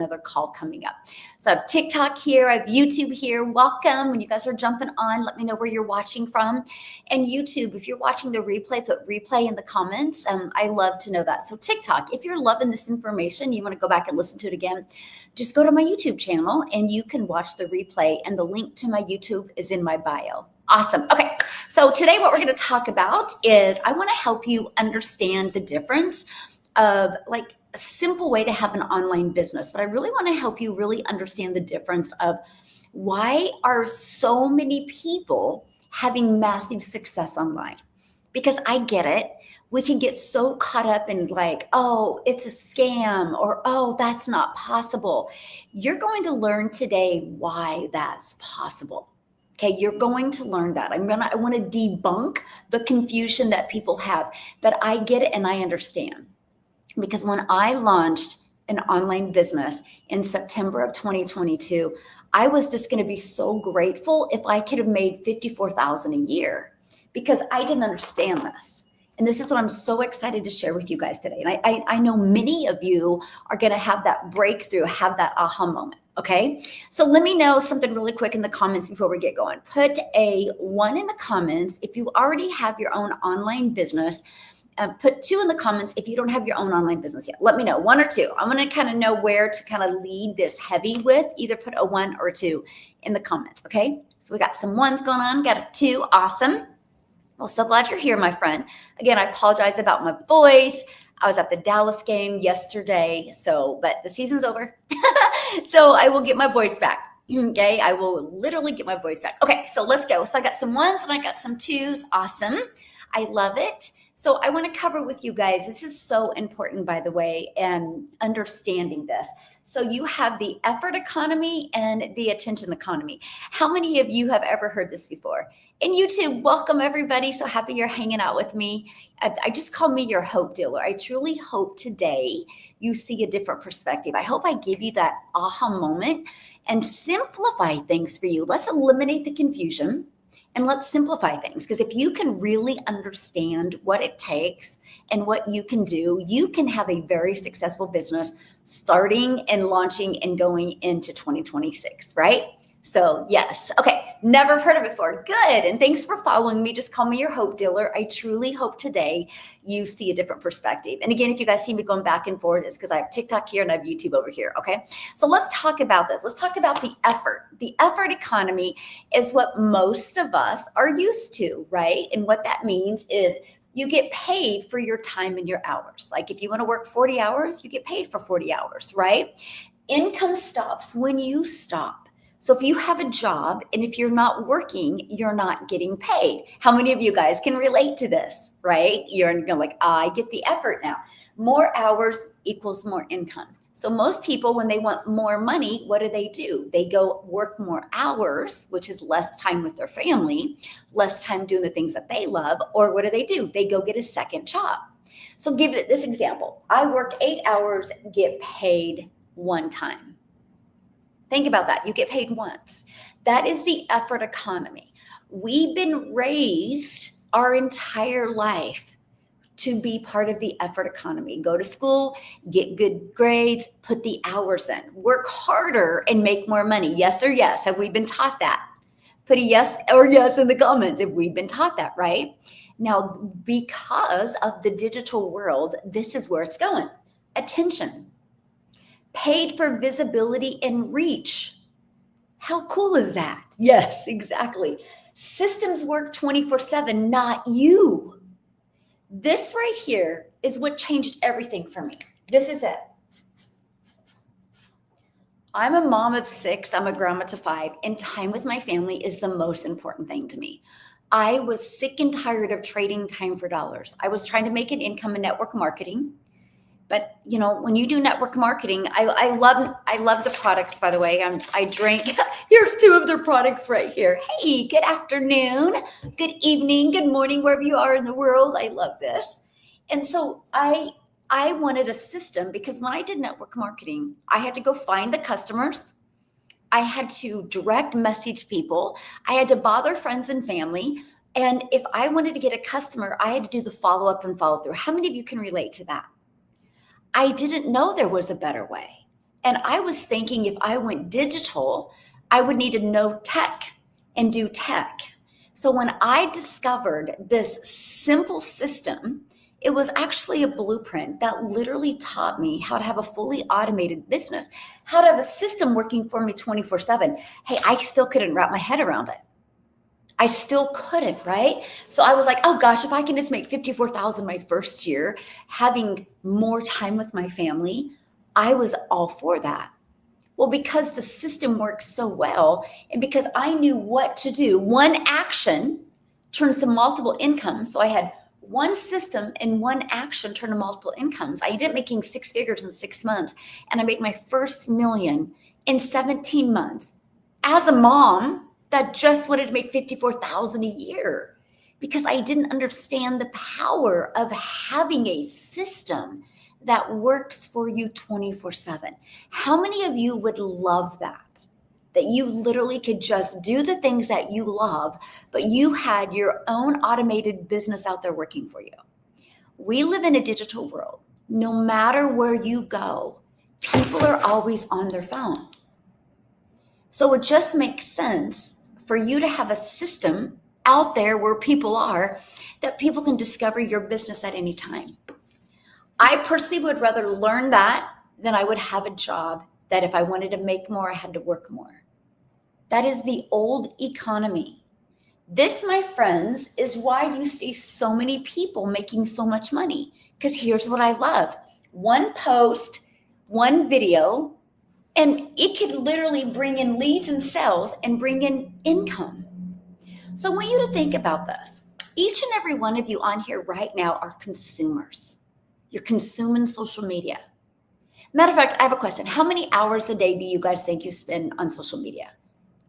another call coming up. So I have TikTok here, I have YouTube here. Welcome. When you guys are jumping on, let me know where you're watching from. And YouTube, if you're watching the replay, put replay in the comments. I love to know that. So TikTok, if you're loving this information, you want to go back and listen to it again, just go to my YouTube channel and you can watch the replay, and the link to my YouTube is in my bio. Awesome. Okay. So today what we're going to talk about is I want to help you understand the difference of like a simple way to have an online business, but I really want to help you really understand the difference of why are so many people having massive success online? Because I get it. We can get so caught up in like, oh, it's a scam, or, oh, that's not possible. You're going to learn today why that's possible. Okay, you're going to learn that. I want to debunk the confusion that people have, but I get it and I understand. Because when I launched an online business in September of 2022, I was just going to be so grateful if I could have made $54,000 a year, because I didn't understand this. And this is what I'm so excited to share with you guys today. And I know many of you are going to have that breakthrough, have that aha moment. Okay. So let me know something really quick in the comments before we get going. Put a 1 in the comments if you already have your own online business. Put 2 in the comments if you don't have your own online business yet. Let me know, 1 or 2. I'm going to kind of know where to kind of lead this heavy with. Either put a 1 or 2 in the comments. Okay. So we got some 1s going on, got a 2. Awesome. Well, so glad you're here, my friend. Again, I apologize about my voice. I was at the Dallas game yesterday, but the season's over. So I will get my voice back. Okay, I will literally get my voice back. Okay, so let's go. So I got some 1s and I got some 2s. Awesome. I love it. So I want to cover with you guys, this is so important, by the way, and understanding this. So you have the effort economy and the attention economy. How many of you have ever heard this before? And YouTube, welcome everybody. So happy you're hanging out with me. I just call me your hope dealer. I truly hope today you see a different perspective. I hope I give you that aha moment and simplify things for you. Let's eliminate the confusion. And let's simplify things, because if you can really understand what it takes and what you can do, you can have a very successful business starting and launching and going into 2026, right? So yes. Okay. Never heard of it before. Good. And thanks for following me. Just call me your hope dealer. I truly hope today you see a different perspective. And again, if you guys see me going back and forth, it's because I have TikTok here and I have YouTube over here. Okay. So let's talk about this. Let's talk about the effort. The effort economy is what most of us are used to, right? And what that means is you get paid for your time and your hours. Like if you want to work 40 hours, you get paid for 40 hours, right? Income stops when you stop. So if you have a job and if you're not working, you're not getting paid. How many of you guys can relate to this, right? You're like, I get the effort now. More hours equals more income. So most people, when they want more money, what do? They go work more hours, which is less time with their family, less time doing the things that they love. Or what do? They go get a second job. So give it this example. I work 8 hours, get paid 1 time. Think about that. You get paid once. That is the effort economy. We've been raised our entire life to be part of the effort economy. Go to school, get good grades, put the hours in, work harder and make more money. Yes or yes? Have we been taught that? Put a yes or yes in the comments if we've been taught that, right? Now, because of the digital world, this is where it's going. Attention. Paid for visibility and reach. How cool is that? Yes, exactly. Systems work 24/7, not you. This right here is what changed everything for me. This is it. I'm a mom of 6. I'm a grandma to 5, and time with my family is the most important thing to me. I was sick and tired of trading time for dollars. I was trying to make an income in network marketing. But you know, when you do network marketing, I love the products, by the way. I drink, here's 2 of their products right here. Hey, good afternoon, good evening, good morning, wherever you are in the world. I love this. And so I wanted a system, because when I did network marketing, I had to go find the customers. I had to direct message people. I had to bother friends and family. And if I wanted to get a customer, I had to do the follow-up and follow through. How many of you can relate to that? I didn't know there was a better way. And I was thinking if I went digital, I would need to know tech and do tech. So when I discovered this simple system, it was actually a blueprint that literally taught me how to have a fully automated business, how to have a system working for me 24/7. Hey, I still couldn't wrap my head around it. I still couldn't, right? So I was like, oh gosh, if I can just make 54,000 my first year, having more time with my family, I was all for that. Well, because the system works so well, and because I knew what to do, one action turns to multiple incomes. So I had one system and one action turn to multiple incomes. I ended up making six figures in 6 months, and I made my first million in 17 months as a mom that just wanted to make 54,000 a year because I didn't understand the power of having a system that works for you 24/7. How many of you would love that? That you literally could just do the things that you love, but you had your own automated business out there working for you. We live in a digital world. No matter where you go, people are always on their phone. So it just makes sense for you to have a system out there where people are that people can discover your business at any time. I personally would rather learn that than I would have a job that if I wanted to make more, I had to work more. That is the old economy. This, my friends, is why you see so many people making so much money. Because here's what I love. One post, one video, and it could literally bring in leads and sales and bring in income. So I want you to think about this. Each and every one of you on here right now are consumers. You're consuming social media. Matter of fact, I have a question. How many hours a day do you guys think you spend on social media?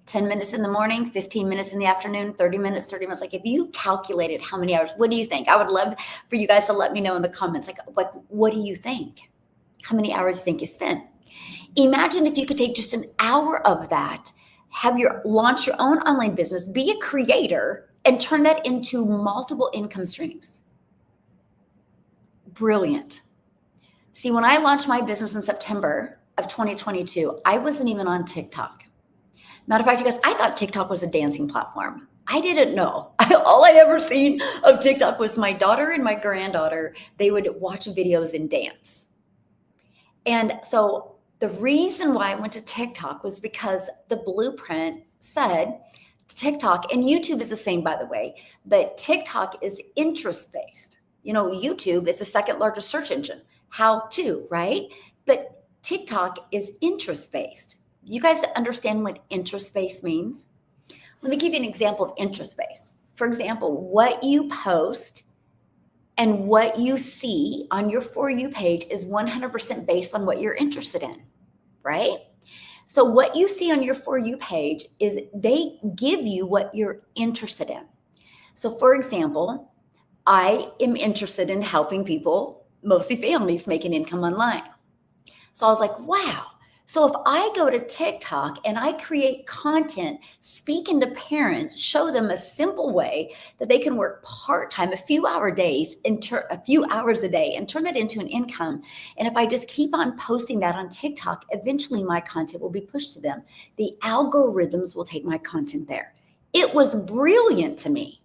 10 minutes in the morning, 15 minutes in the afternoon, 30 minutes, 30 minutes. Like if you calculated how many hours, what do you think? I would love for you guys to let me know in the comments. Like what do you think? How many hours do you think you spent? Imagine if you could take just an hour of that, launch your own online business, be a creator, and turn that into multiple income streams. Brilliant. See, when I launched my business in September of 2022, I wasn't even on TikTok. Matter of fact, you guys, I thought TikTok was a dancing platform. I didn't know. All I ever seen of TikTok was my daughter and my granddaughter. They would watch videos and dance. And so the reason why I went to TikTok was because the blueprint said TikTok, and YouTube is the same, by the way, but TikTok is interest-based. You know, YouTube is the second largest search engine. How to, right? But TikTok is interest-based. You guys understand what interest-based means? Let me give you an example of interest-based. For example, what you post and what you see on your For You page is 100% based on what you're interested in, right? So what you see on your For You page is they give you what you're interested in. So for example, I am interested in helping people, mostly families, make an income online. So I was like, wow. So if I go to TikTok and I create content, speaking to parents, show them a simple way that they can work part-time, a few hours a day, and turn that into an income. And if I just keep on posting that on TikTok, eventually my content will be pushed to them. The algorithms will take my content there. It was brilliant to me.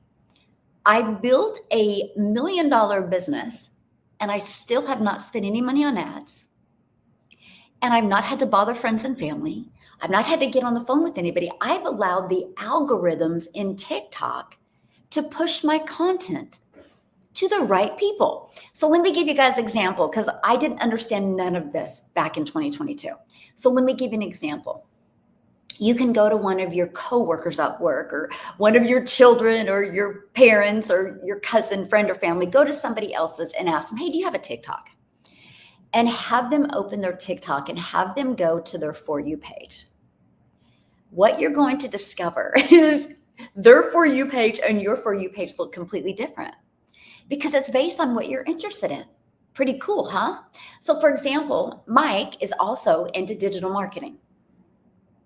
I built a $1 million business and I still have not spent any money on ads. And I've not had to bother friends and family. I've not had to get on the phone with anybody. I've allowed the algorithms in TikTok to push my content to the right people. So let me give you guys an example because I didn't understand none of this back in 2022. So let me give you an example. You can go to one of your coworkers at work or one of your children or your parents or your cousin, friend, or family. Go to somebody else's and ask them, hey, do you have a TikTok? And have them open their TikTok and have them go to their For You page. What you're going to discover is their For You page and your For You page look completely different because it's based on what you're interested in. Pretty cool, huh? So for example, Mike is also into digital marketing.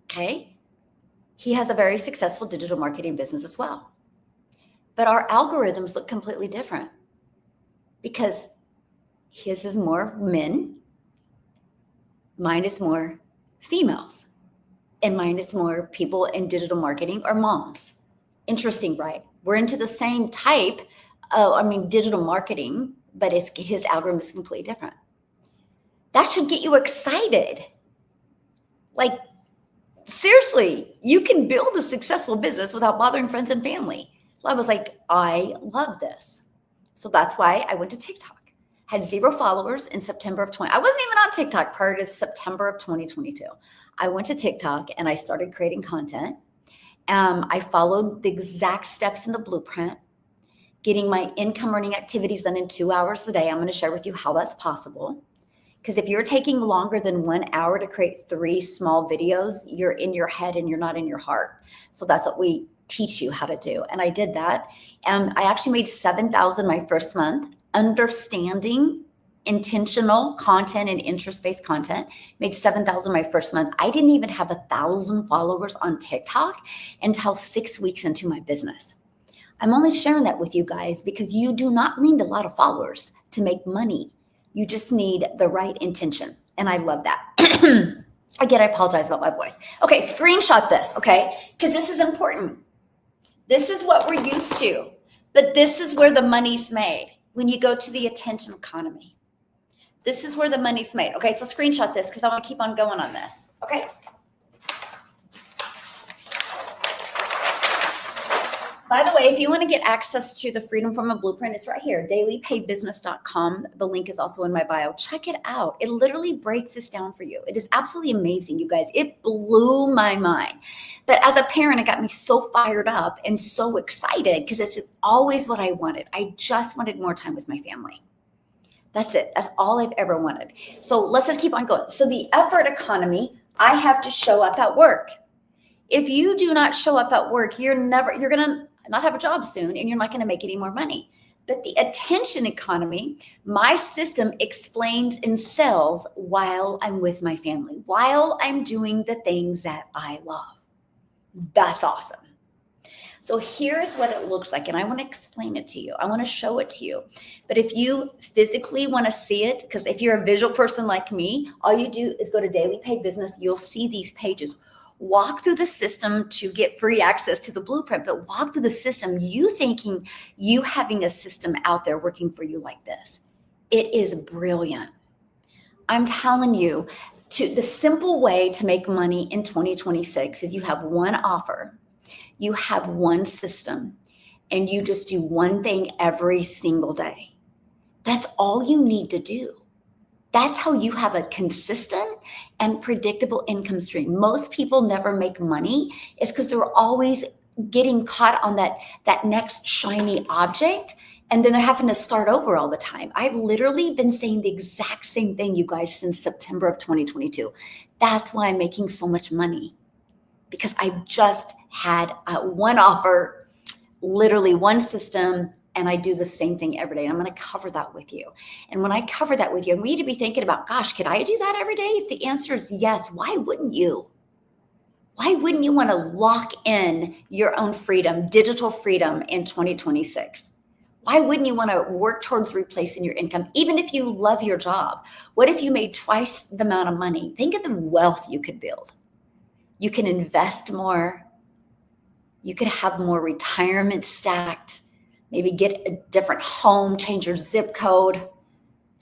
Okay. He has a very successful digital marketing business as well. But our algorithms look completely different because his is more men. Mine is more females, and mine is more people in digital marketing or moms. Interesting, right? We're into the same type of, digital marketing, but his algorithm is completely different. That should get you excited. Like, seriously, you can build a successful business without bothering friends and family. So I was like, I love this. So that's why I went to TikTok. Had 0 followers in September of 20. I wasn't even on TikTok prior to September of 2022. I went to TikTok and I started creating content. I followed the exact steps in the blueprint, getting my income earning activities done in 2 hours a day. I'm going to share with you how that's possible. Because if you're taking longer than 1 hour to create 3 small videos, you're in your head and you're not in your heart. So that's what we teach you how to do. And I did that. I actually made $7,000 my first month, understanding intentional content and interest-based content. Made $7,000 my first month. I didn't even have 1,000 followers on TikTok until 6 weeks into my business. I'm only sharing that with you guys because you do not need a lot of followers to make money. You just need the right intention. And I love that. Again, I apologize about my voice. Okay, screenshot this, okay? Because this is important. This is what we're used to. But this is where the money's made when you go to the attention economy. This is where the money's made. Okay, so screenshot this because I want to keep on going on this. Okay. By the way, if you want to get access to the Freedom from a Blueprint, it's right here, dailypaybusiness.com. The link is also in my bio. Check it out. It literally breaks this down for you. It is absolutely amazing, you guys. It blew my mind. But as a parent, it got me so fired up and so excited because it's always what I wanted. I just wanted more time with my family. That's it. That's all I've ever wanted. So let's just keep on going. So the effort economy, I have to show up at work. If you do not show up at work, you're going to not have a job soon and you're not going to make any more money. But the attention economy, my system explains and sells while I'm with my family, while I'm doing the things that I love. That's awesome. So here's what it looks like. And I want to explain it to you. I want to show it to you. But if you physically want to see it, because if you're a visual person like me, all you do is go to Daily Pay Business. You'll see these pages. Walk through the system to get free access to the blueprint, but walk through the system, you thinking you having a system out there working for you like this. It is brilliant. I'm telling you, the simple way to make money in 2026 is you have one offer, you have one system, and you just do one thing every single day. That's all you need to do. That's how you have a consistent and predictable income stream. Most people never make money is because they're always getting caught on that next shiny object, and then they're having to start over all the time. I've literally been saying the exact same thing, you guys, since September of 2022. That's why I'm making so much money, because I just had one offer, literally one system, and I do the same thing every day. And I'm going to cover that with you. And when I cover that with you, I want you to be thinking about, gosh, could I do that every day? If the answer is yes, why wouldn't you? Why wouldn't you want to lock in your own freedom, digital freedom in 2026? Why wouldn't you want to work towards replacing your income, even if you love your job? What if you made twice the amount of money? Think of the wealth you could build. You can invest more. You could have more retirement stacked. Maybe get a different home, change your zip code.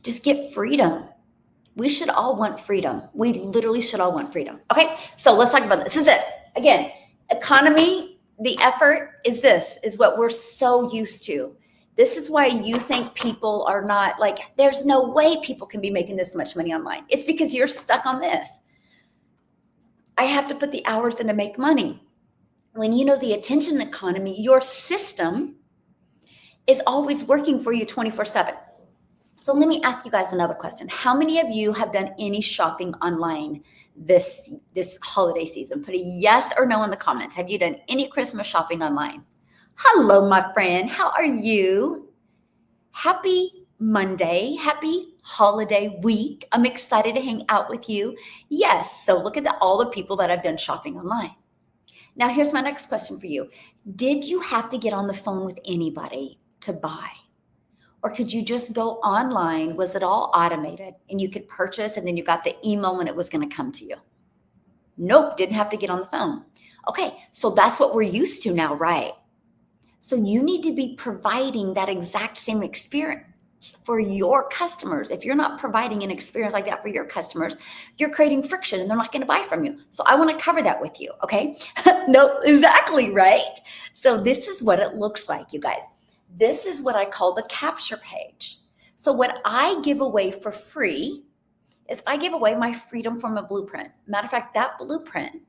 Just get freedom. We should all want freedom. We literally should all want freedom. Okay, so let's talk about this. This is it. Again, economy, the effort is what we're so used to. This is why you think people are not there's no way people can be making this much money online. It's because you're stuck on this. I have to put the hours in to make money. When you know the attention economy, your system is always working for you 24/7. So let me ask you guys another question. How many of you have done any shopping online this holiday season? Put a yes or no in the comments. Have you done any Christmas shopping online? Hello, my friend. How are you? Happy Monday. Happy holiday week. I'm excited to hang out with you. Yes. So look at all the people that have done shopping online. Now, here's my next question for you. Did you have to get on the phone with anybody to buy? Or could you just go online? Was it all automated and you could purchase and then you got the email when it was going to come to you? Nope, didn't have to get on the phone. Okay, so that's what we're used to now, right? So you need to be providing that exact same experience for your customers. If you're not providing an experience like that for your customers, you're creating friction and they're not going to buy from you. So I want to cover that with you, okay? No, exactly, right? So this is what it looks like, you guys. This is what I call the capture page. So what I give away for free is I give away my Freedom from a Blueprint. Matter of fact, that blueprint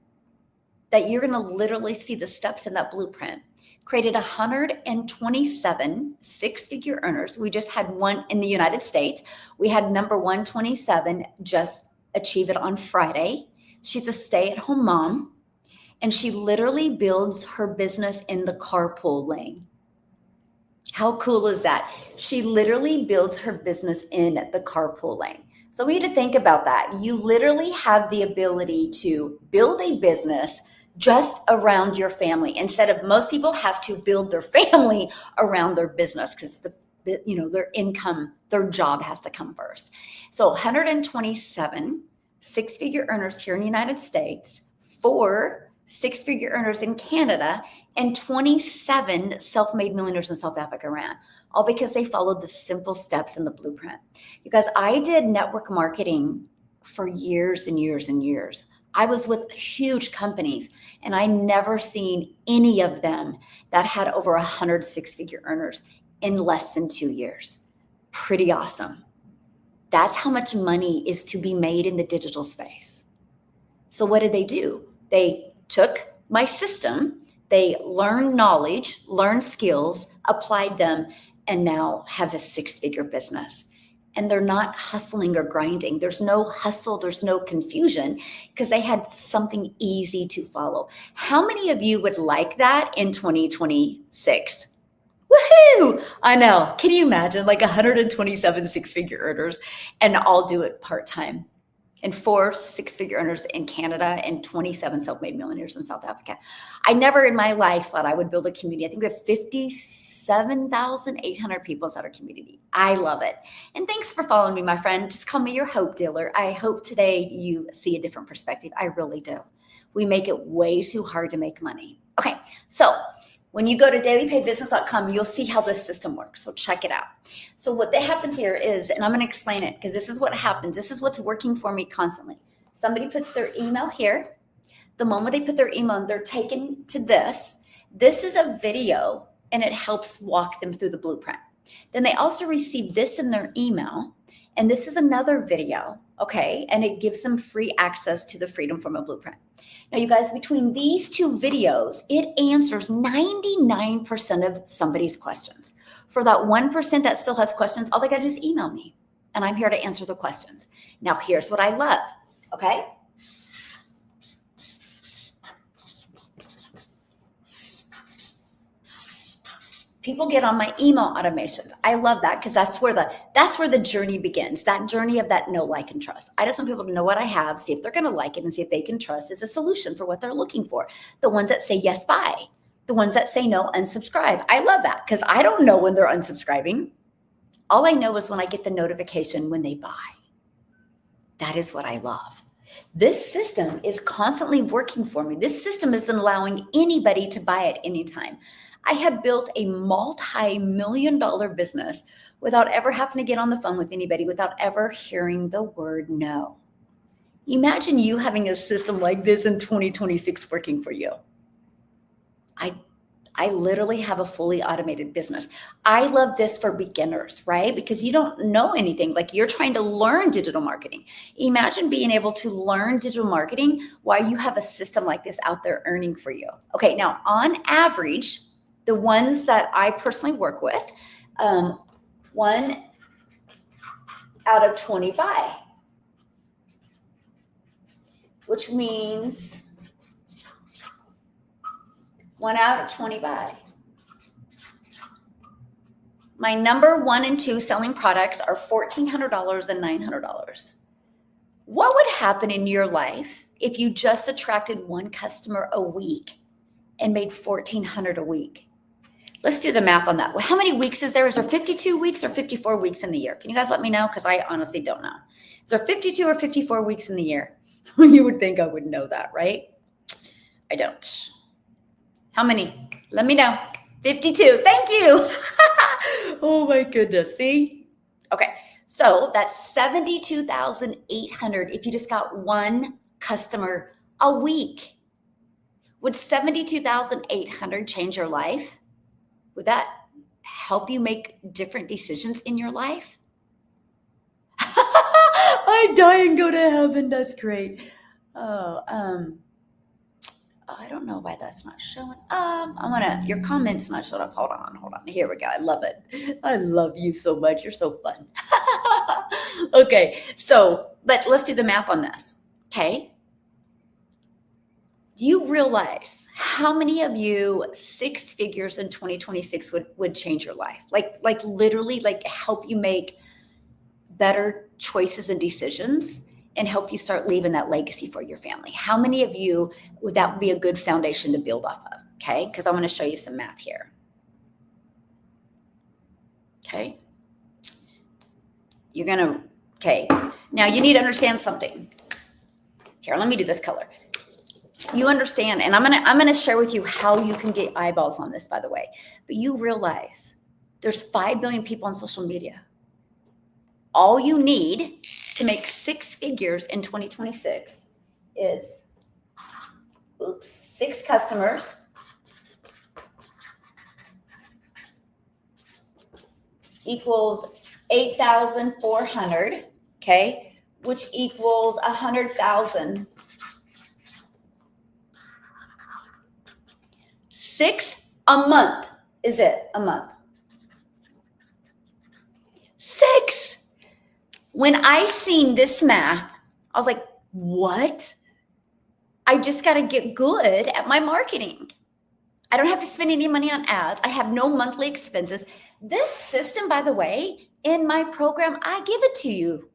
that you're going to literally see the steps in that blueprint created 127 six-figure earners. We just had one in the United States. We had number 127 just achieve it on Friday. She's a stay-at-home mom, and she literally builds her business in the carpool lane. How cool is that? She literally builds her business in the carpool lane. So we need to think about that. You literally have the ability to build a business just around your family instead of most people have to build their family around their business because their income, their job has to come first. So 127 six-figure earners here in the United States, 4 six-figure earners in Canada, and 27 self-made millionaires in South Africa ran, all because they followed the simple steps in the blueprint. You guys, I did network marketing for years and years and years. I was with huge companies and I never seen any of them that had over 100 six-figure earners in less than 2 years. Pretty awesome. That's how much money is to be made in the digital space. So what did they do? They took my system, they learned knowledge, learned skills, applied them, and now have a six-figure business. And they're not hustling or grinding. There's no hustle, there's no confusion because they had something easy to follow. How many of you would like that in 2026? Woohoo! I know. Can you imagine like 127 six-figure earners and I'll do it part-time? And 4 six-figure earners in Canada and 27 self-made millionaires in South Africa. I never in my life thought I would build a community. I think we have 57,800 people inside our community. I love it. And thanks for following me, my friend. Just call me your hope dealer. I hope today you see a different perspective. I really do. We make it way too hard to make money. Okay, so when you go to dailypaybusiness.com, you'll see how this system works. So check it out. So what that happens here is, and I'm going to explain it because this is what happens. This is what's working for me constantly. Somebody puts their email here. The moment they put their email, they're taken to this. This is a video and it helps walk them through the blueprint. Then they also receive this in their email. And this is another video, okay? And it gives them free access to the Freedom from a Blueprint. Now, you guys, between these 2 videos, it answers 99% of somebody's questions. For that 1% that still has questions, all they got to do is email me, and I'm here to answer the questions. Now, here's what I love, okay? People get on my email automations. I love that because that's where the journey begins. That journey of that know, like, and trust. I just want people to know what I have, see if they're going to like it, and see if they can trust is a solution for what they're looking for. The ones that say yes, buy. The ones that say no, unsubscribe. I love that because I don't know when they're unsubscribing. All I know is when I get the notification when they buy. That is what I love. This system is constantly working for me. This system isn't allowing anybody to buy at any time. I have built a multi-million-dollar business without ever having to get on the phone with anybody, without ever hearing the word no. Imagine you having a system like this in 2026 working for you. I literally have a fully automated business. I love this for beginners, right? Because you don't know anything. Like you're trying to learn digital marketing. Imagine being able to learn digital marketing while you have a system like this out there earning for you. Okay, now on average, the ones that I personally work with, 1 out of 20 buy, which means 1 out of 20 buy. My number 1 and 2 selling products are $1,400 and $900. What would happen in your life if you just attracted 1 customer a week and made $1,400 a week? Let's do the math on that. Well, how many weeks is there? Is there 52 weeks or 54 weeks in the year? Can you guys let me know? Because I honestly don't know. Is there 52 or 54 weeks in the year? You would think I would know that, right? I don't. How many? Let me know. 52. Thank you. Oh my goodness. See? Okay. So that's 72,800 if you just got one customer a week. Would 72,800 change your life? Would that help you make different decisions in your life? I die and go to heaven. That's great. Oh, I don't know why that's not showing up. Your comment's not showing up. Hold on. Here we go. I love it. I love you so much. You're so fun. Okay. But let's do the math on this. Okay. Do you realize how many of you 6 figures in 2026 would change your life? Like literally like help you make better choices and decisions and help you start leaving that legacy for your family. How many of you would that be a good foundation to build off of? Okay, because I'm going to show you some math here. Okay. Okay. Now you need to understand something. Here, let me do this color. You understand, and I'm gonna share with you how you can get eyeballs on this, by the way. But you realize there's 5 billion people on social media. All you need to make 6 figures in 2026 is 6 customers equals 8,400, okay, which equals 100,000. 6 a month is it, a month. 6. When I seen this math, I was like, what? I just got to get good at my marketing. I don't have to spend any money on ads. I have no monthly expenses. This system, by the way, in my program, I give it to you.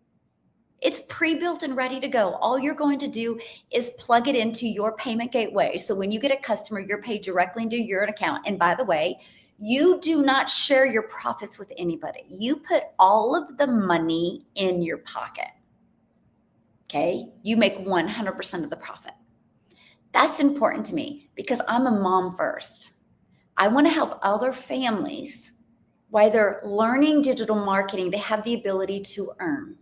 It's pre-built and ready to go. All you're going to do is plug it into your payment gateway. So when you get a customer, you're paid directly into your account. And by the way, you do not share your profits with anybody. You put all of the money in your pocket. Okay? You make 100% of the profit. That's important to me because I'm a mom first. I want to help other families while they're learning digital marketing, they have the ability to earn.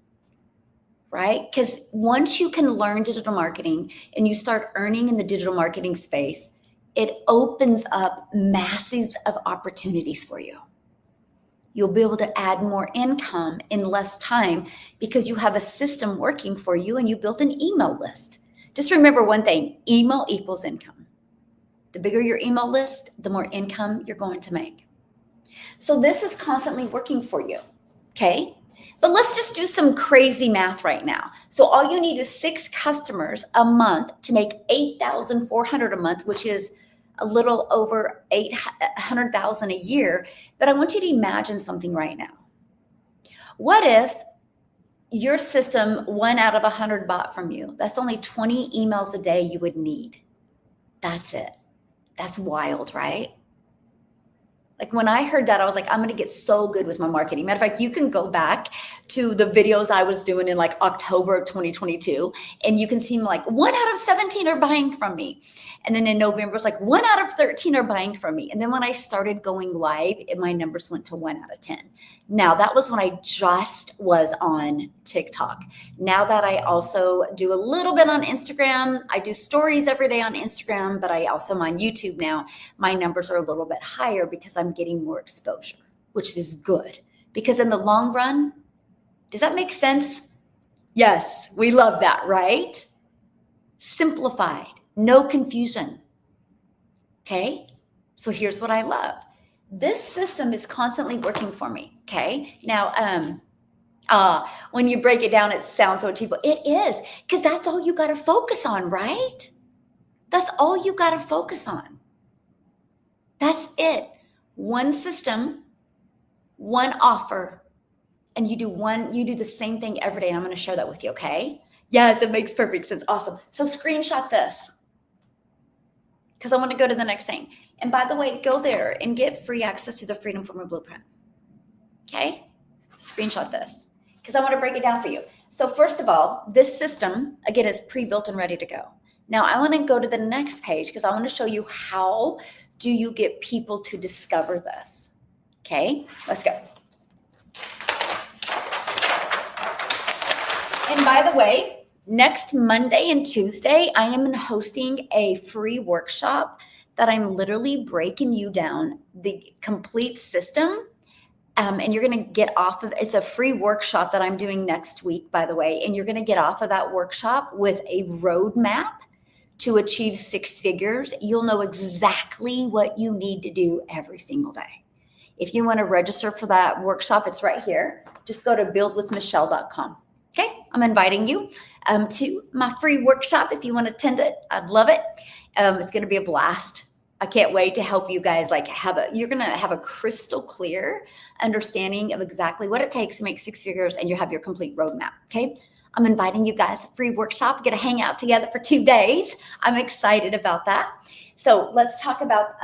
Right? Because once you can learn digital marketing and you start earning in the digital marketing space, it opens up masses of opportunities for you. You'll be able to add more income in less time because you have a system working for you and you built an email list. Just remember one thing, email equals income. The bigger your email list, the more income you're going to make. So this is constantly working for you, okay? But let's just do some crazy math right now. So all you need is 6 customers a month to make 8,400 a month, which is a little over 800,000 a year. But I want you to imagine something right now. What if your system 1 out of 100 bought from you? That's only 20 emails a day you would need. That's it. That's wild, right? Like when I heard that, I was like, I'm going to get so good with my marketing. Matter of fact, you can go back to the videos I was doing in like October of 2022, and you can see like 1 out of 17 are buying from me. And then in November, it's like 1 out of 13 are buying from me. And then when I started going live, my numbers went to 1 out of 10. Now that was when I just was on TikTok. Now that I also do a little bit on Instagram, I do stories every day on Instagram, but I also am on YouTube now. My numbers are a little bit higher because I'm getting more exposure, which is good. Because in the long run, does that make sense? Yes, we love that, right? Simplified, no confusion. Okay, so here's what I love. This system is constantly working for me. Okay, now when you break it down, it sounds so cheap. It is, because that's all you got to focus on, right? That's all you got to focus on. That's it. One system, one offer, and you do the same thing every day. And I'm going to share that with you. Okay. Yes, it makes perfect sense. Awesome. So screenshot this, because I want to go to the next thing. And by the way, go there and get free access to the Freedom Formula Blueprint. Okay? Screenshot this because I want to break it down for you. So first of all, this system, again, is pre-built and ready to go. Now I want to go to the next page because I want to show you how do you get people to discover this. Okay, let's go. And by the way, next Monday and Tuesday, I am hosting a free workshop that I'm literally breaking you down the complete system. And you're going to get off of, it's a free workshop that I'm doing next week, by the way, and you're going to get off of that workshop with a roadmap to achieve 6 figures. You'll know exactly what you need to do every single day. If you want to register for that workshop, it's right here. Just go to buildwithmichelle.com. Okay, I'm inviting you to my free workshop. If you want to attend it, I'd love it. It's going to be a blast. I can't wait to help you guys you're going to have a crystal clear understanding of exactly what it takes to make 6 figures, and you have your complete roadmap. Okay. I'm inviting you guys, a free workshop. We're going to hang out together for 2 days. I'm excited about that. So let's talk about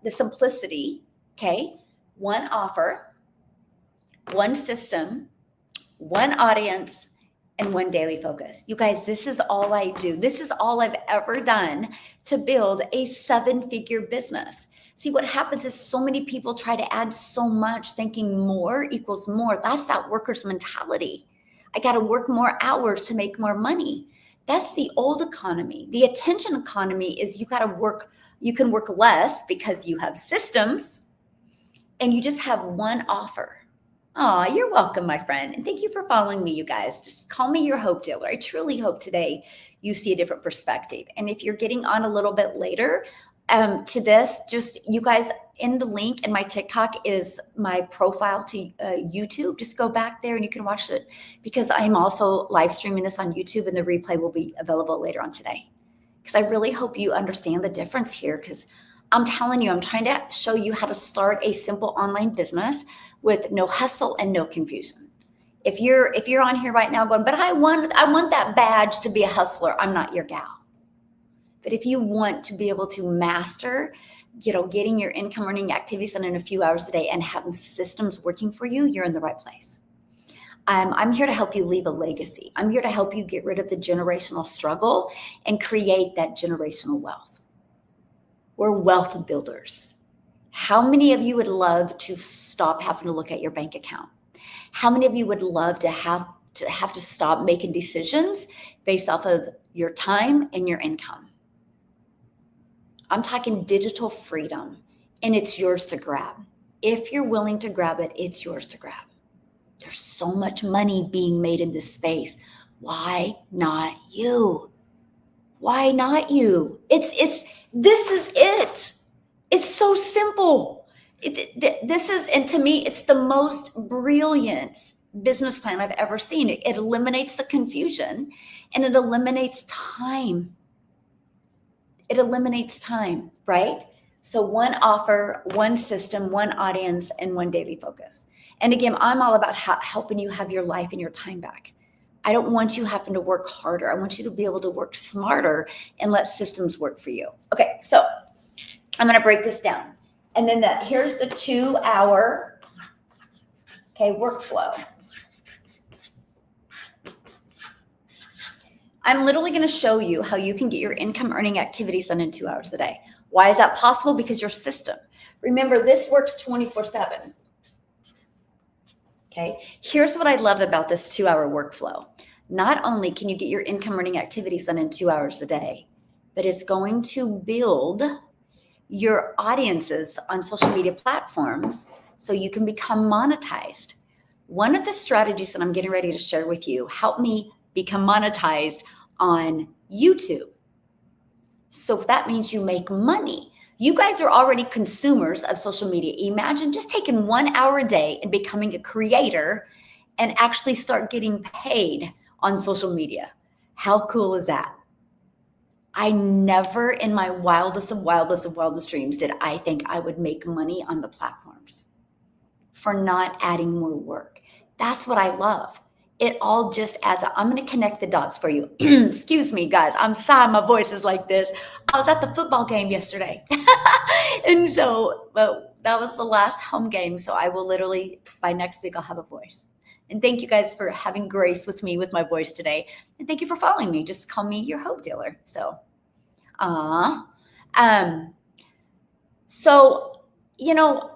the simplicity. Okay. One offer, one system, one audience, and one daily focus. You guys, this is all I do. This is all I've ever done to build a 7-figure business. See, what happens is so many people try to add so much thinking more equals more. That's that worker's mentality. I got to work more hours to make more money. That's the old economy. The attention economy is you can work less because you have systems and you just have one offer. Oh, you're welcome, my friend. And thank you for following me, you guys. Just call me your hope dealer. I truly hope today you see a different perspective. And if you're getting on a little bit later to this, just you guys, in the link in my TikTok is my profile to YouTube. Just go back there and you can watch it because I'm also live streaming this on YouTube and the replay will be available later on today. Because I really hope you understand the difference here because I'm telling you, I'm trying to show you how to start a simple online business with no hustle and no confusion. If you're on here right now going, but I want that badge to be a hustler, I'm not your gal. But if you want to be able to master, getting your income earning activities done in a few hours a day and having systems working for you, you're in the right place. I'm here to help you leave a legacy. I'm here to help you get rid of the generational struggle and create that generational wealth. We're wealth builders. How many of you would love to stop having to look at your bank account? How many of you would love to have to stop making decisions based off of your time and your income? I'm talking digital freedom, and it's yours to grab. If you're willing to grab it, it's yours to grab. There's so much money being made in this space. Why not you? Why not you? This is it. It's so simple. And to me, it's the most brilliant business plan I've ever seen. It eliminates the confusion and it eliminates time. It eliminates time, right? So one offer, one system, one audience, and one daily focus. And again, I'm all about helping you have your life and your time back. I don't want you having to work harder. I want you to be able to work smarter and let systems work for you. Okay, so I'm going to break this down. And then here's the 2-hour, workflow. I'm literally going to show you how you can get your income earning activities done in 2 hours a day. Why is that possible? Because your system. Remember, this works 24/7. Okay. Here's what I love about this 2-hour workflow. Not only can you get your income earning activities done in 2 hours a day, but it's going to build your audiences on social media platforms so you can become monetized. One of the strategies that I'm getting ready to share with you help me become monetized on YouTube. So if that means you make money, you guys are already consumers of social media. Imagine just taking 1 hour a day and becoming a creator and actually start getting paid on social media. How cool is that? I never in my wildest dreams did I think I would make money on the platforms for not adding more work. That's what I love. it all just adds up. I'm going to connect the dots for you. Excuse me, guys. I'm sorry. My voice is like this. I was at the football game yesterday. And so, but that was the last home game. So I will literally, by next week, I'll have a voice. And thank you guys for having grace with me with my voice today. And thank you for following me. Just call me your hope dealer. So, so, you know,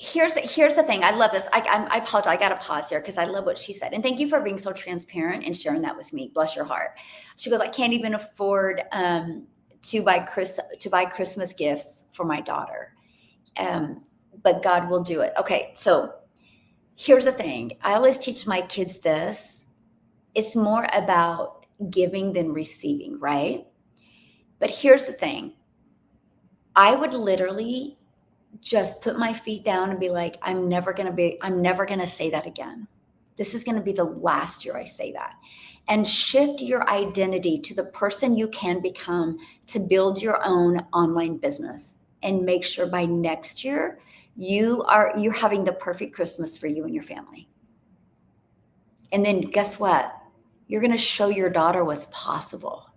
here's the thing. I love this. I apologize. I got to pause here because I love what she said. And thank you for being so transparent and sharing that with me. Bless your heart. She goes, I can't even afford to buy Christmas gifts for my daughter. But God will do it. Okay. So here's the thing. I always teach my kids this. It's more about giving than receiving, right? But here's the thing. I would literally just put my feet down and be like, I'm never going to say that again. This is going to be the last year I say that. And shift your identity to the person you can become to build your own online business, and make sure by next year you're having the perfect Christmas for you and your family. And then guess what? You're going to show your daughter what's possible.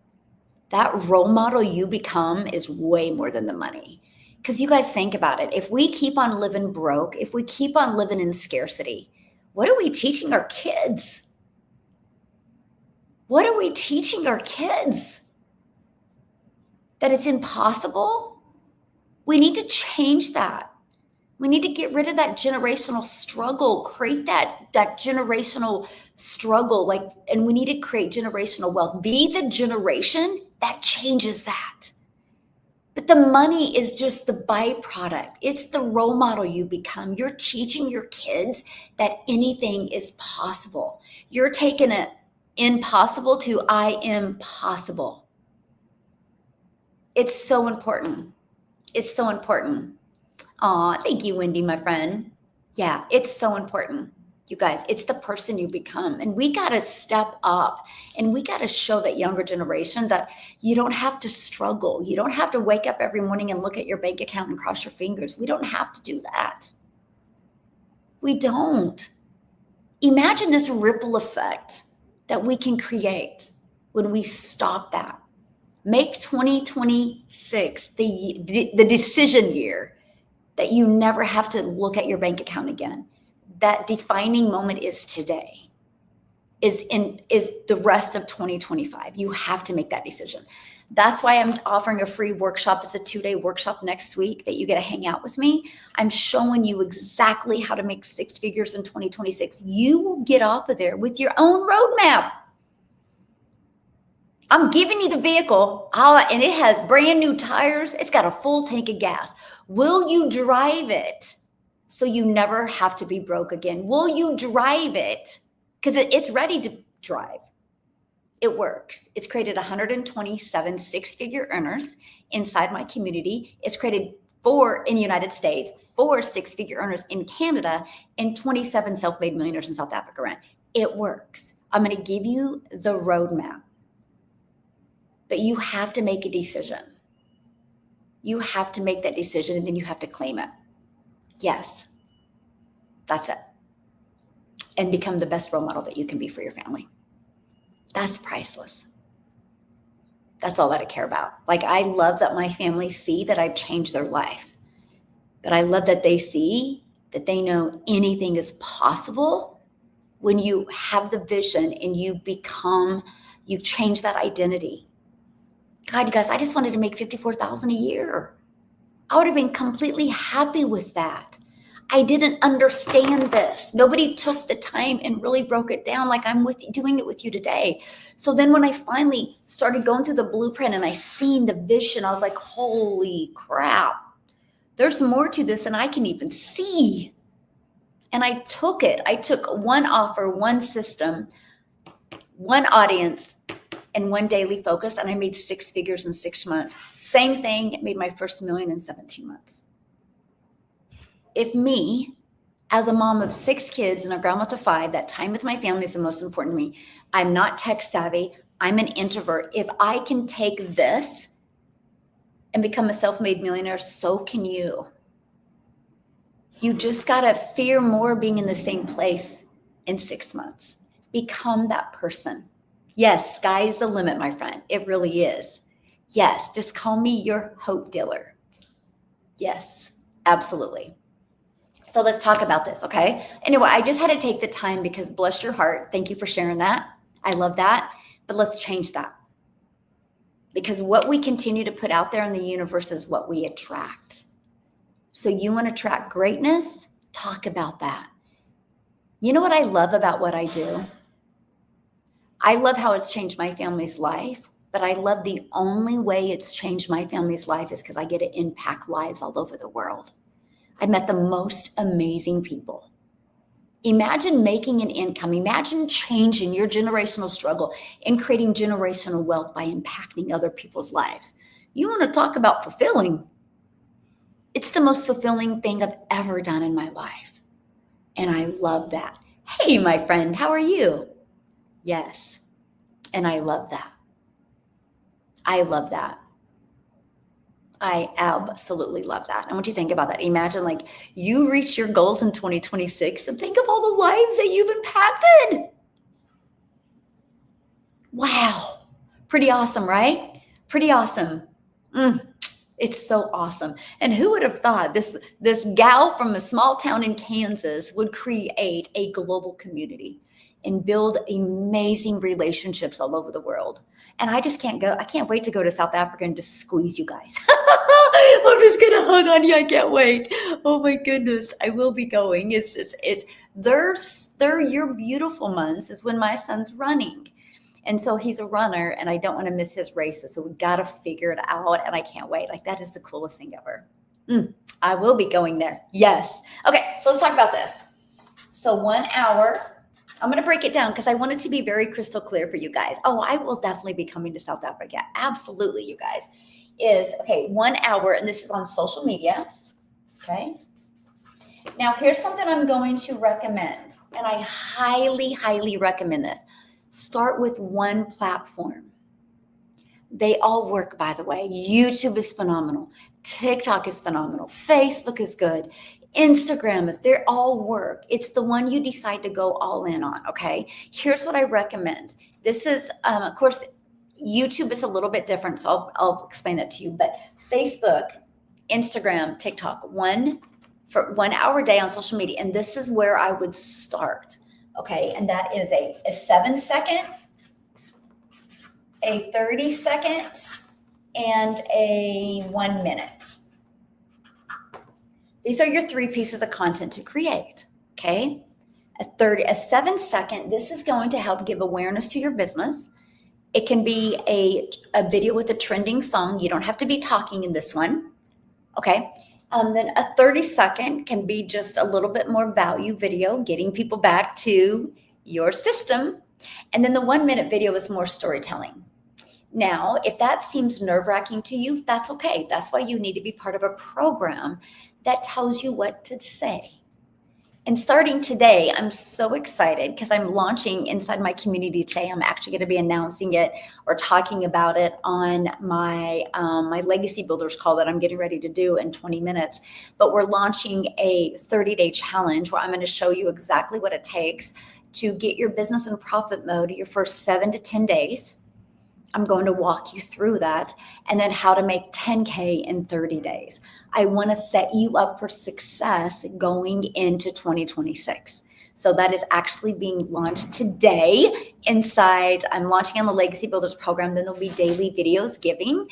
That role model you become is way more than the money. Because you guys think about it. If we keep on living broke, if we keep on living in scarcity, what are we teaching our kids? What are we teaching our kids? That it's impossible? We need to change that. We need to get rid of that generational struggle, create that generational struggle, and we need to create generational wealth. Be the generation that changes that. But the money is just the byproduct. It's the role model you become. You're teaching your kids that anything is possible. You're taking it impossible to I am possible. It's so important. It's so important. Aw, thank you, Wendy, my friend. Yeah, it's so important. You guys, it's the person you become. And we got to step up, and we got to show that younger generation that you don't have to struggle. You don't have to wake up every morning and look at your bank account and cross your fingers. We don't have to do that. We don't. Imagine this ripple effect that we can create when we stop that. Make 2026 the decision year that you never have to look at your bank account again. That defining moment is today, is the rest of 2025. You have to make that decision. That's why I'm offering a free workshop. It's a 2-day workshop next week that you get to hang out with me. I'm showing you exactly how to make 6 figures in 2026. You will get off of there with your own roadmap. I'm giving you the vehicle, and it has brand new tires. It's got a full tank of gas. Will you drive it so you never have to be broke again? Will you drive it? Because it's ready to drive. It works. It's created 127 6-figure earners inside my community. It's created 4 in the United States, 4 6-figure earners in Canada, and 27 self-made millionaires in South Africa. It works. I'm going to give you the roadmap. But you have to make a decision. You have to make that decision, and then you have to claim it. Yes, that's it. And become the best role model that you can be for your family. That's priceless. That's all that I care about. I love that my family see that I've changed their life. But I love that they see that they know anything is possible when you have the vision and you change that identity. God, you guys, I just wanted to make $54,000 a year. I would have been completely happy with that. I didn't understand this. Nobody took the time and really broke it down like I'm doing it with you today. So then when I finally started going through the blueprint and I seen the vision, I was like, holy crap. There's more to this than I can even see. And I took it. I took one offer, one system, one audience, and one daily focus, and I made 6 figures in 6 months. Same thing, made my first $1 million in 17 months. If me, as a mom of 6 kids and a grandma to 5, that time with my family is the most important to me. I'm not tech savvy. I'm an introvert. If I can take this and become a self-made millionaire, so can you. You just got to fear more being in the same place in 6 months. Become that person. Yes, sky's the limit, my friend. It really is. Yes, just call me your hope dealer. Yes, absolutely. So let's talk about this, okay? Anyway, I just had to take the time because bless your heart. Thank you for sharing that. I love that. But let's change that. Because what we continue to put out there in the universe is what we attract. So you want to attract greatness? Talk about that. You know what I love about what I do? I love how it's changed my family's life, but I love the only way it's changed my family's life is because I get to impact lives all over the world. I met the most amazing people. Imagine making an income. Imagine changing your generational struggle and creating generational wealth by impacting other people's lives. You want to talk about fulfilling? It's the most fulfilling thing I've ever done in my life. And I love that. Hey, my friend, how are you? Yes. And I love that. I love that. I absolutely love that. I want you to think about that. Imagine like you reach your goals in 2026 and think of all the lives that you've impacted. Wow. Pretty awesome, right? Pretty awesome. It's so awesome. And who would have thought this gal from a small town in Kansas would create a global community and build amazing relationships all over the world. And I just can't go. I can't wait to go to South Africa and just squeeze you guys. I'm just gonna hug on you. I can't wait. Oh my goodness. I will be going. They're your beautiful months is when my son's running. And so he's a runner and I don't want to miss his races. So we got to figure it out. And I can't wait. Like that is the coolest thing ever. I will be going there. Yes. Okay. So let's talk about this. So 1 hour, I'm going to break it down because I want it to be very crystal clear for you guys. Oh, I will definitely be coming to South Africa. Absolutely. You guys okay. 1 hour. And this is on social media. Okay. Now here's something I'm going to recommend. And I highly, highly recommend this. Start with one platform. They all work, by the way. YouTube is phenomenal. TikTok is phenomenal. Facebook is good. Instagram they all work. It's the one you decide to go all in on, okay? Here's what I recommend. This is, of course, YouTube is a little bit different, so I'll explain that to you. But Facebook, Instagram, TikTok, for 1 hour a day on social media. And this is where I would start. Okay, and that is a 7-second, a 30-second, and a 1 minute. These are your 3 pieces of content to create. Okay, a 7-second. This is going to help give awareness to your business. It can be a video with a trending song. You don't have to be talking in this one. Okay. Then a 30-second can be just a little bit more value video, getting people back to your system. And then the 1 minute video is more storytelling. Now, if that seems nerve-wracking to you, that's okay. That's why you need to be part of a program that tells you what to say. And starting today, I'm so excited because I'm launching inside my community today. I'm actually going to be announcing it or talking about it on my my Legacy Builders call that I'm getting ready to do in 20 minutes. But we're launching a 30-day challenge where I'm going to show you exactly what it takes to get your business in profit mode your first 7 to 10 days. I'm going to walk you through that, and then how to make 10K in 30 days. I want to set you up for success going into 2026. So that is actually being launched today inside. I'm launching on the Legacy Builders program. Then there'll be daily videos giving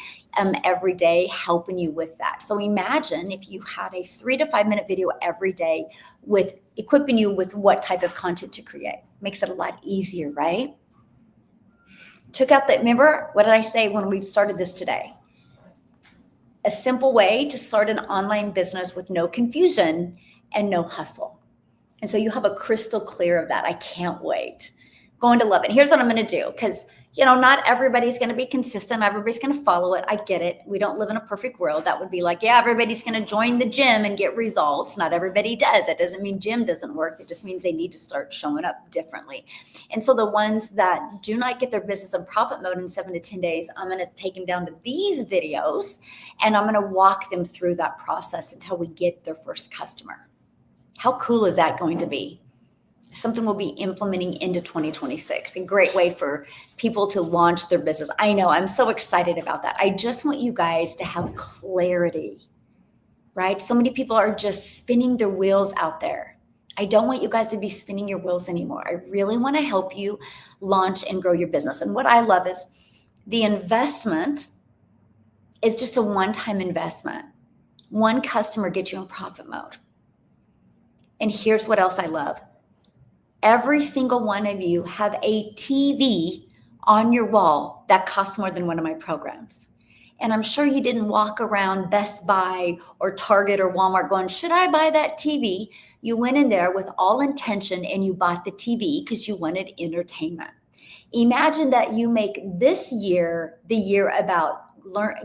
every day, helping you with that. So imagine if you had a 3 to 5 minute video every day with equipping you with what type of content to create. Makes it a lot easier, right? Took out remember, what did I say when we started this today? A simple way to start an online business with no confusion and no hustle. And so you have a crystal clear of that. I can't wait. Going to love it. Here's what I'm going to do, because not everybody's going to be consistent. Everybody's going to follow it. I get it. We don't live in a perfect world. That would be like, yeah, everybody's going to join the gym and get results. Not everybody does. That doesn't mean gym doesn't work. It just means they need to start showing up differently. And so the ones that do not get their business in profit mode in 7 to 10 days, I'm going to take them down to these videos and I'm going to walk them through that process until we get their first customer. How cool is that going to be? something we'll be implementing into 2026. A great way for people to launch their business. I know, I'm so excited about that. I just want you guys to have clarity, right? So many people are just spinning their wheels out there. I don't want you guys to be spinning your wheels anymore. I really want to help you launch and grow your business. And what I love is the investment is just a one-time investment. One customer gets you in profit mode. And here's what else I love. Every single one of you have a TV on your wall that costs more than one of my programs. And I'm sure you didn't walk around Best Buy or Target or Walmart going, should I buy that TV? You went in there with all intention and you bought the TV because you wanted entertainment. Imagine that you make this year the year about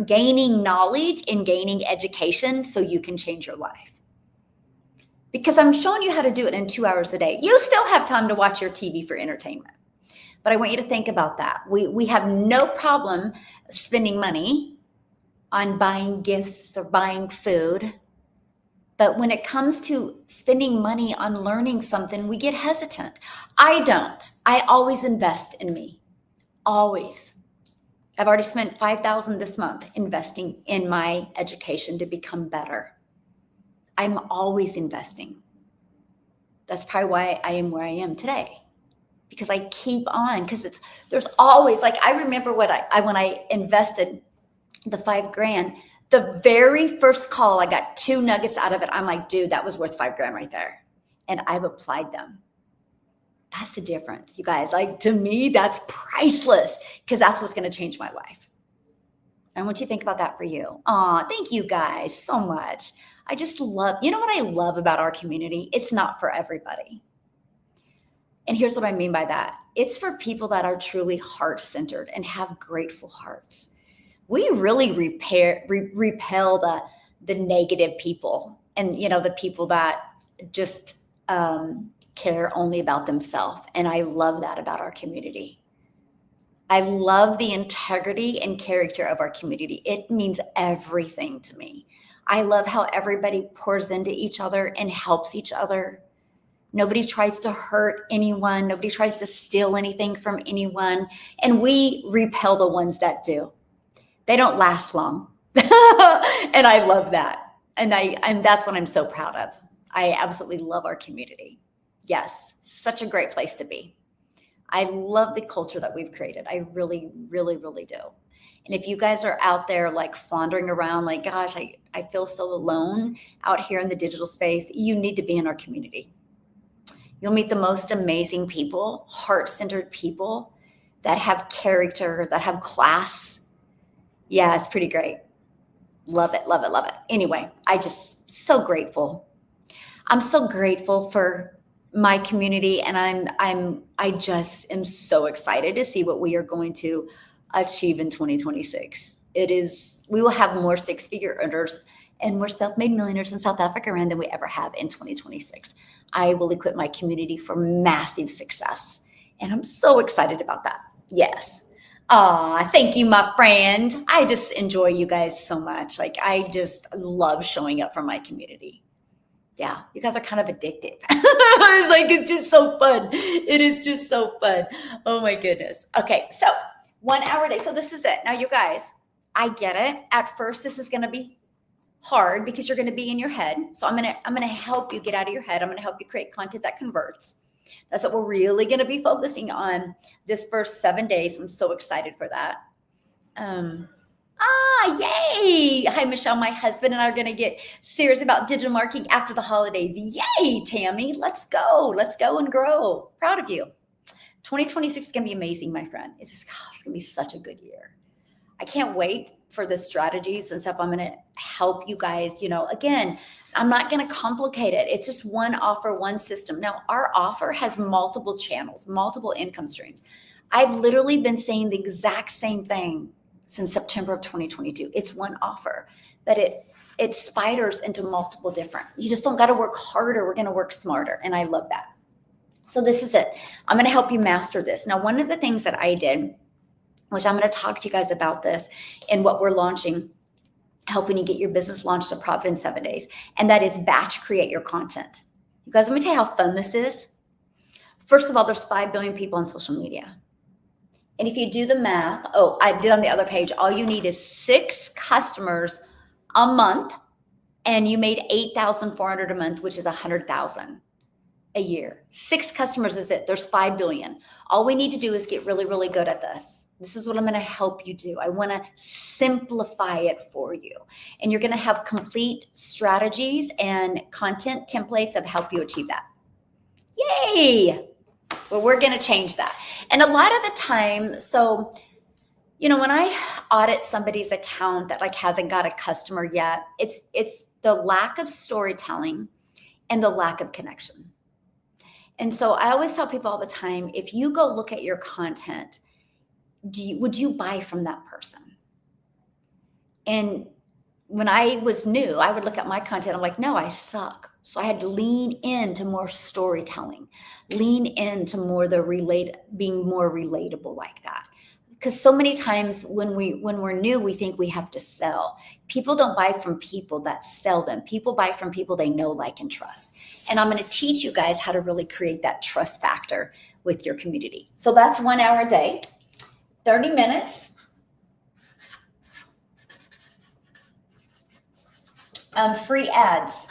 gaining knowledge and gaining education so you can change your life. Because I'm showing you how to do it in 2 hours a day. You still have time to watch your TV for entertainment. But I want you to think about that. We have no problem spending money on buying gifts or buying food. But when it comes to spending money on learning something, we get hesitant. I don't. I always invest in me. Always. I've already spent $5,000 this month investing in my education to become better. I'm always investing. That's probably why I am where I am today, because I keep on, because there's always, like, I remember when I invested the $5,000, the very first call, I got 2 nuggets out of it. I'm like, dude, that was worth $5,000 right there. And I've applied them. That's the difference, you guys. Like, to me, that's priceless, because that's what's going to change my life. I want you to think about that for you. Thank you guys so much. I just love, you know what I love about our community? It's not for everybody. And here's what I mean by that. It's for people that are truly heart-centered and have grateful hearts. We really repel the negative people and, the people that just care only about themselves. And I love that about our community. I love the integrity and character of our community. It means everything to me. I love how everybody pours into each other and helps each other. Nobody tries to hurt anyone. Nobody tries to steal anything from anyone. And we repel the ones that do. They don't last long. And I love that. And that's what I'm so proud of. I absolutely love our community. Yes, such a great place to be. I love the culture that we've created. I really, really, really do. And if you guys are out there like floundering around, like, gosh, I feel so alone out here in the digital space, you need to be in our community. You'll meet the most amazing people, heart-centered people that have character, that have class. Yeah, it's pretty great. Love it, love it, love it. Anyway, I just so grateful. I'm so grateful for my community, and I just am so excited to see what we are going to achieve in 2026. We will have more 6-figure earners and more self-made millionaires in South Africa than we ever have in 2026. I will equip my community for massive success, and I'm so excited about that. Yes. Thank you, my friend. I just enjoy you guys so much. Like, I just love showing up for my community. Yeah, you guys are kind of addictive. It's just so fun. It is just so fun. Oh my goodness. Okay, so 1 hour a day. So this is it. Now, you guys, I get it. At first, this is going to be hard because you're going to be in your head. So I'm going to help you get out of your head. I'm going to help you create content that converts. That's what we're really going to be focusing on this first 7 days. I'm so excited for that. Yay. Hi, Michelle. My husband and I are going to get serious about digital marketing after the holidays. Yay, Tammy. Let's go. Let's go and grow. Proud of you. 2026 is going to be amazing, my friend. It's going to be such a good year. I can't wait for the strategies and stuff. I'm going to help you guys. Again, I'm not going to complicate it. It's just one offer, one system. Now, our offer has multiple channels, multiple income streams. I've literally been saying the exact same thing since September of 2022. It's one offer, but it spiders into multiple different. You just don't got to work harder. We're going to work smarter. And I love that. So this is it. I'm going to help you master this. Now, one of the things that I did, which I'm going to talk to you guys about this and what we're launching, helping you get your business launched to profit in 7 days. And that is batch create your content. You guys, let me tell you how fun this is. First of all, there's 5 billion people on social media. And if you do the math, oh, I did on the other page, all you need is 6 customers a month, and you made 8,400 a month, which is 100,000 a year. 6 customers is it. There's 5 billion. All we need to do is get really, really good at this. This is what I'm going to help you do. I want to simplify it for you. And you're going to have complete strategies and content templates that help you achieve that. Yay! Well, we're going to change that. And a lot of the time, so, when I audit somebody's account that like hasn't got a customer yet, it's the lack of storytelling and the lack of connection. And so I always tell people all the time, if you go look at your content, would you buy from that person? And when I was new, I would look at my content. I'm like, no, I suck. So I had to lean into more storytelling, lean into more being more relatable like that. Because so many times when we're new, we think we have to sell. People don't buy from people that sell them. People buy from people they know, like, and trust. And I'm going to teach you guys how to really create that trust factor with your community. So that's 1 hour a day, 30 minutes. Free ads.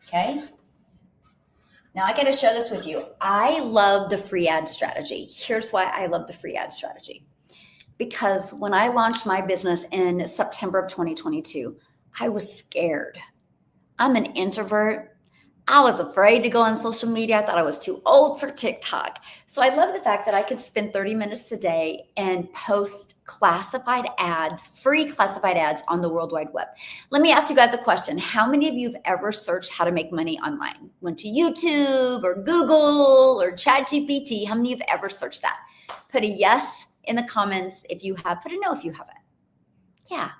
Okay. Now I got to share this with you. I love the free ad strategy. Here's why I love the free ad strategy. Because when I launched my business in September of 2022, I was scared. I'm an introvert. I was afraid to go on social media. I thought I was too old for TikTok. So I love the fact that I could spend 30 minutes a day and post classified ads, free classified ads on the World Wide Web. Let me ask you guys a question. How many of you have ever searched how to make money online? Went to YouTube or Google or ChatGPT? How many of you have ever searched that? Put a yes in the comments if you have. Put a no if you haven't. Yeah.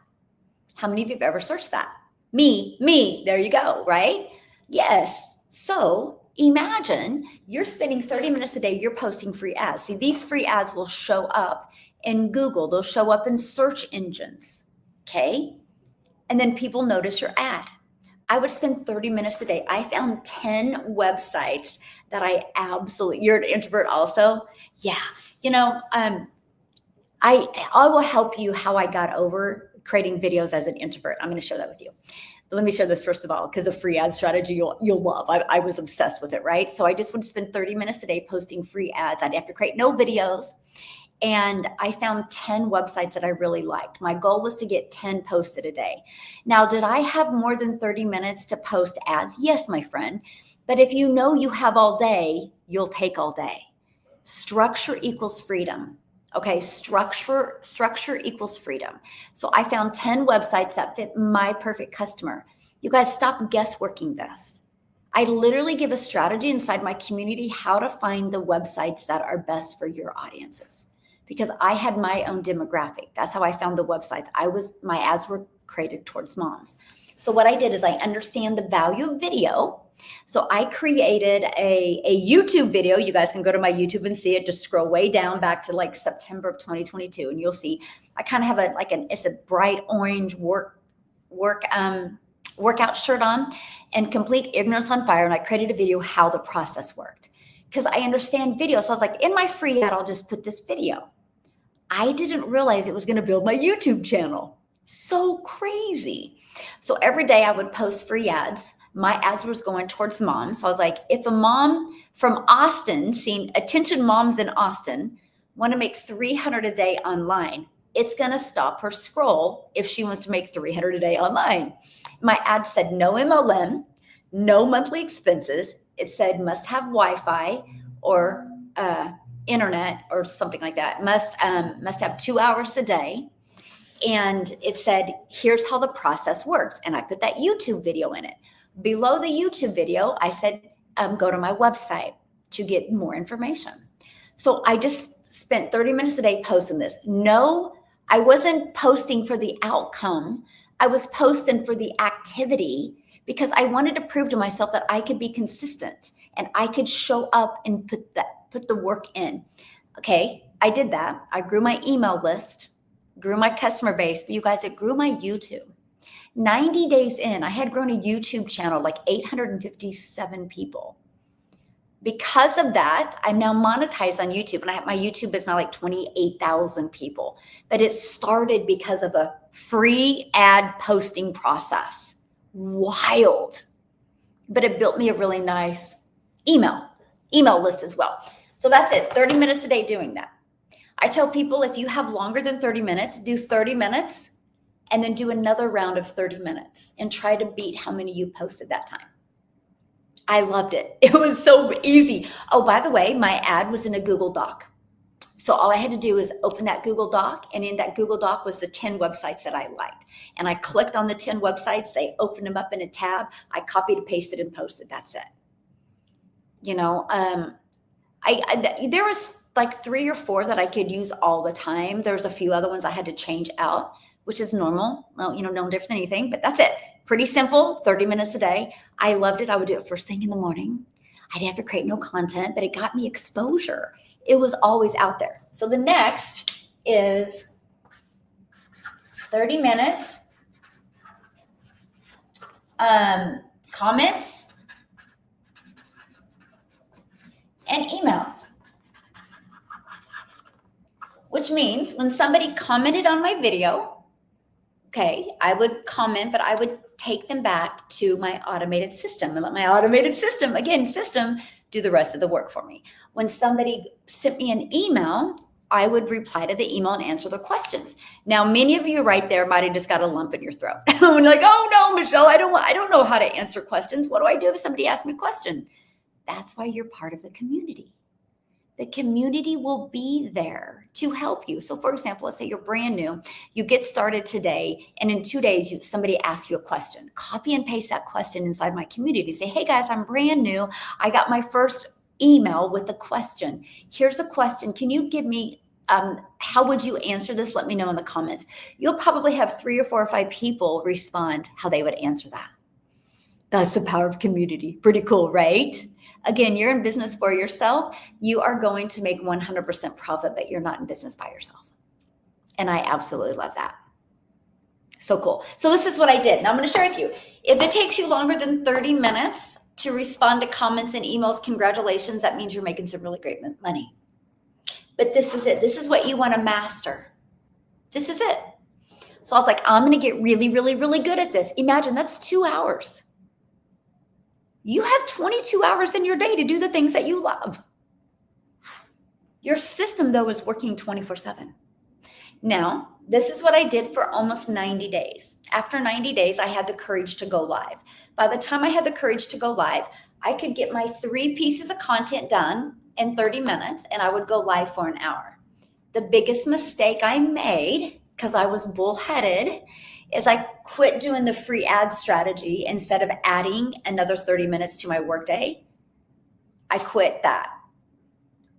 How many of you have ever searched that? Me. There you go, right? Yes. So imagine you're spending 30 minutes a day, you're posting free ads. See, these free ads will show up in Google. They'll show up in search engines. Okay. And then people notice your ad. I would spend 30 minutes a day. I found 10 websites that you're an introvert also. Yeah. I will help you how I got over creating videos as an introvert. I'm going to share that with you. Let me share this first of all, because the free ad strategy you'll love. I was obsessed with it, right? So I just would spend 30 minutes a day posting free ads. I'd have to create no videos. And I found 10 websites that I really liked. My goal was to get 10 posted a day. Now, did I have more than 30 minutes to post ads? Yes, my friend. But if you know you have all day, you'll take all day. Structure equals freedom. Okay, structure equals freedom. So I found 10 websites that fit my perfect customer. You guys, stop guessworking this. I literally give a strategy inside my community how to find the websites that are best for your audiences, because I had my own demographic. That's how I found the websites. My ads were created towards moms. So what I did is I understand the value of video. So I created a YouTube video. You guys can go to my YouTube and see it. Just scroll way down back to like September of 2022, and you'll see I kind of have it's a bright orange workout shirt on and complete ignorance on fire. And I created a video how the process worked because I understand video. So I was like, in my free ad, I'll just put this video. I didn't realize it was going to build my YouTube channel. So crazy. So every day I would post free ads. My ads was going towards moms. So I was like, if a mom from Austin, attention moms in Austin, want to make $300 a day online, it's going to stop her scroll if she wants to make $300 a day online. My ad said no MLM, no monthly expenses. It said must have Wi-Fi or internet or something like that. Must have 2 hours a day. And it said, here's how the process works. And I put that YouTube video in it. Below the YouTube video, I said, go to my website to get more information. So I just spent 30 minutes a day posting this. No, I wasn't posting for the outcome. I was posting for the activity because I wanted to prove to myself that I could be consistent and I could show up and put the work in. Okay, I did that. I grew my email list, grew my customer base. But you guys, it grew my YouTube. 90 days in, I had grown a YouTube channel like 857 people. Because of that, I'm now monetized on YouTube, and my YouTube is now like 28,000 people. But it started because of a free ad posting process. Wild. But it built me a really nice email list as well. So that's it, 30 minutes a day doing that. I tell people, if you have longer than 30 minutes, do 30 minutes and then do another round of 30 minutes and try to beat how many you posted that time. I loved it. It was so easy. Oh, by the way, my ad was in a Google Doc. So all I had to do is open that Google Doc, and in that Google Doc was the 10 websites that I liked. And I clicked on the 10 websites, they opened them up in a tab, I copied and pasted and posted. That's it. You know, there was like 3 or 4 that I could use all the time. There's a few other ones I had to change out, which is normal. No, no different than anything, but that's it. Pretty simple, 30 minutes a day. I loved it. I would do it first thing in the morning. I didn't have to create no content, but it got me exposure. It was always out there. So the next is 30 minutes, comments, and emails. Which means when somebody commented on my video, okay, I would comment, but I would take them back to my automated system and let my automated system, do the rest of the work for me. When somebody sent me an email, I would reply to the email and answer the questions. Now, many of you right there might have just got a lump in your throat. Like, oh no, Michelle, I don't know how to answer questions. What do I do if somebody asks me a question? That's why you're part of the community. The community will be there to help you. So for example, let's say you're brand new, you get started today, and in 2 days, somebody asks you a question. Copy and paste that question inside my community. Say, hey guys, I'm brand new. I got my first email with a question. Here's a question. Can you give me, how would you answer this? Let me know in the comments. You'll probably have 3 or 4 or 5 people respond how they would answer that. That's the power of community. Pretty cool, right? Again, you're in business for yourself. You are going to make 100% profit, but you're not in business by yourself. And I absolutely love that. So cool. So this is what I did. Now I'm going to share with you. If it takes you longer than 30 minutes to respond to comments and emails, congratulations. That means you're making some really great money. But this is it. This is what you want to master. This is it. So I was like, I'm going to get really, really, really good at this. Imagine that's 2 hours. You have 22 hours in your day to do the things that you love. Your system, though, is working 24/7. Now, this is what I did for almost 90 days. After 90 days, I had the courage to go live. By the time I had the courage to go live, I could get my 3 pieces of content done in 30 minutes, and I would go live for an hour. The biggest mistake I made, because I was bullheaded, is I quit doing the free ad strategy instead of adding another 30 minutes to my workday. I quit that.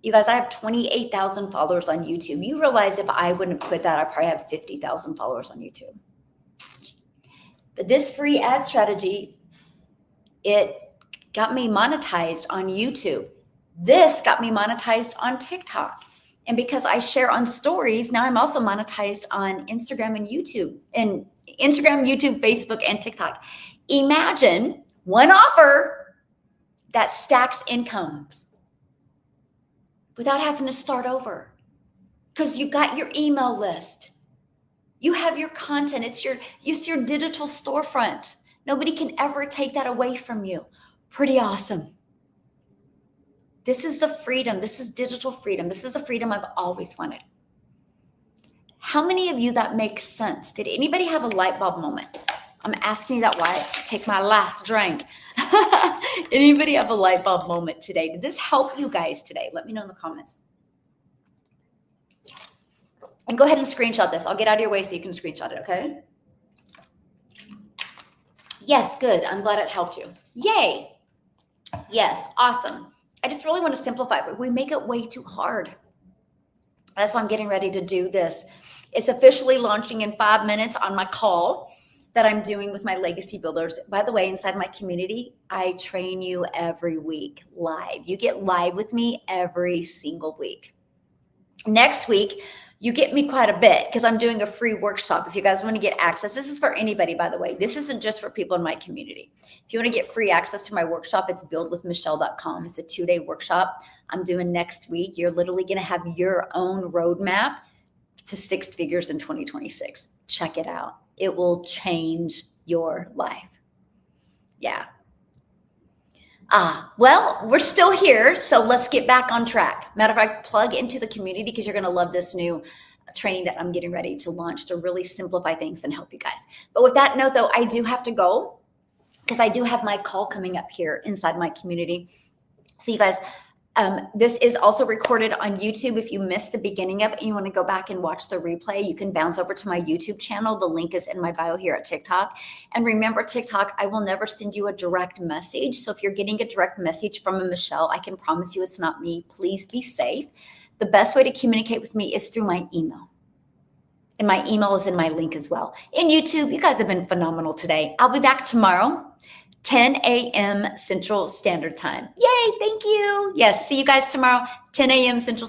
You guys, I have 28,000 followers on YouTube. You realize if I wouldn't have quit that, I probably have 50,000 followers on YouTube. But this free ad strategy, it got me monetized on YouTube. This got me monetized on TikTok. And because I share on stories, now I'm also monetized on Instagram and YouTube, and Instagram, YouTube, Facebook, and TikTok. Imagine one offer that stacks incomes without having to start over, because you got your email list. You have your content. It's your digital storefront. Nobody can ever take that away from you. Pretty awesome. This is the freedom. This is digital freedom. This is the freedom I've always wanted. How many of you that makes sense? Did anybody have a light bulb moment? I'm asking you that while I take my last drink. Anybody have a light bulb moment today? Did this help you guys today? Let me know in the comments. And go ahead and screenshot this. I'll get out of your way so you can screenshot it, okay? Yes, good. I'm glad it helped you. Yay. Yes, awesome. I just really want to simplify it. We make it way too hard. That's why I'm getting ready to do this. It's officially launching in 5 minutes on my call that I'm doing with my legacy builders. By the way, inside my community, I train you every week live. You get live with me every single week. Next week, You get me quite a bit because I'm doing a free workshop. If you guys want to get access, this is for anybody, by the way. This isn't just for people in my community. If you want to get free access to my workshop, it's buildwithmichelle.com. It's a 2-day workshop I'm doing next week. You're literally going to have your own roadmap to 6 figures in 2026. Check it out. It will change your life. Yeah. Well, we're still here, so let's get back on track. Matter of fact, plug into the community because you're going to love this new training that I'm getting ready to launch to really simplify things and help you guys. But with that note, though, I do have to go because I do have my call coming up here inside my community. So you guys, this is also recorded on YouTube. If you missed the beginning of it and you want to go back and watch the replay, you can bounce over to my YouTube channel. The link is in my bio here at TikTok. And remember, TikTok, I will never send you a direct message. So if you're getting a direct message from a Michelle, I can promise you it's not me. Please be safe. The best way to communicate with me is through my email. And my email is in my link as well. In YouTube, you guys have been phenomenal today. I'll be back tomorrow. 10 a.m. Central Standard Time. Yay, thank you. Yes, see you guys tomorrow, 10 a.m. Central